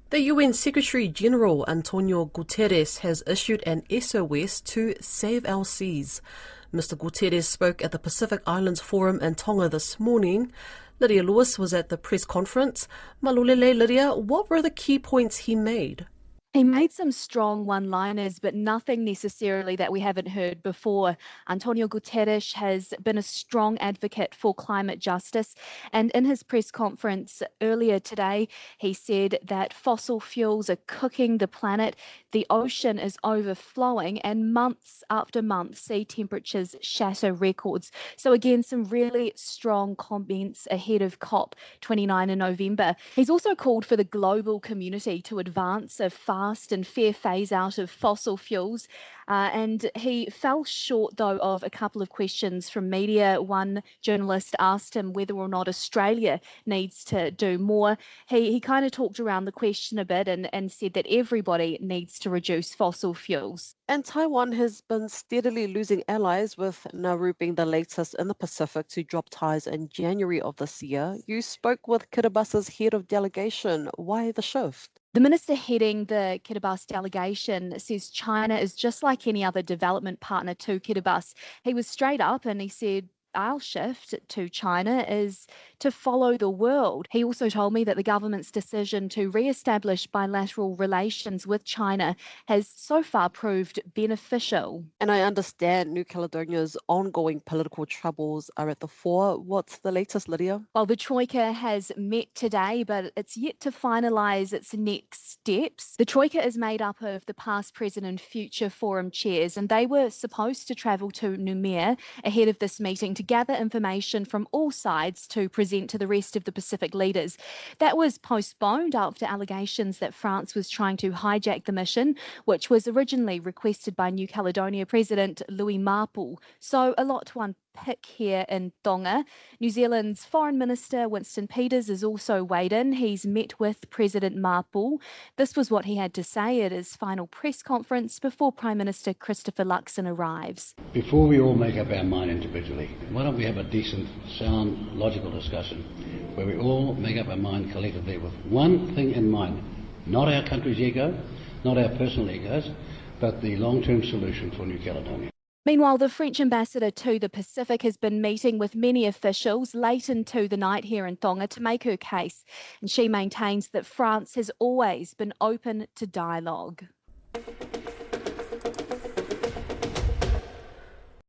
The UN Secretary-General Antonio Guterres has issued an SOS to save our seas. Mr. Guterres spoke at the Pacific Islands Forum in Tonga this morning. Lydia Lewis was at the press conference. Malulele, Lydia, what were the key points he made? He made some strong one-liners, but nothing necessarily that we haven't heard before. Antonio Guterres has been a strong advocate for climate justice, and in his press conference earlier today, he said that fossil fuels are cooking the planet, the ocean is overflowing, and months after month, sea temperatures shatter records. So again, some really strong comments ahead of COP29 in November. He's also called for the global community to advance a fast and fair phase out of fossil fuels. And he fell short, though, of a couple of questions from media. One journalist asked him whether or not Australia needs to do more. He kind of talked around the question a bit and said that everybody needs to reduce fossil fuels. And Taiwan has been steadily losing allies, with Nauru being the latest in the Pacific to drop ties in January of this year. You spoke with Kiribasa's head of delegation. Why the shift? The minister heading the Kiribati delegation says China is just like any other development partner to Kiribati. He was straight up and he said, our shift to China is to follow the world. He also told me that the government's decision to re-establish bilateral relations with China has so far proved beneficial. And I understand New Caledonia's ongoing political troubles are at the fore. What's the latest, Lydia? Well, the Troika has met today, but it's yet to finalise its next steps. The Troika is made up of the past, present and future forum chairs, and they were supposed to travel to Nouméa ahead of this meeting to gather information from all sides to present to the rest of the Pacific leaders. That was postponed after allegations that France was trying to hijack the mission, which was originally requested by New Caledonia President Louis Marpole. So a lot to unpick here in Tonga. New Zealand's Foreign Minister Winston Peters is also weighed in. He's met with President Marpole. This was what he had to say at his final press conference before Prime Minister Christopher Luxon arrives. Before we all make up our mind individually, why don't we have a decent, sound, logical discussion where we all make up our mind collectively with one thing in mind, not our country's ego, not our personal egos, but the long-term solution for New Caledonia. Meanwhile, the French ambassador to the Pacific has been meeting with many officials late into the night here in Tonga to make her case, and she maintains that France has always been open to dialogue.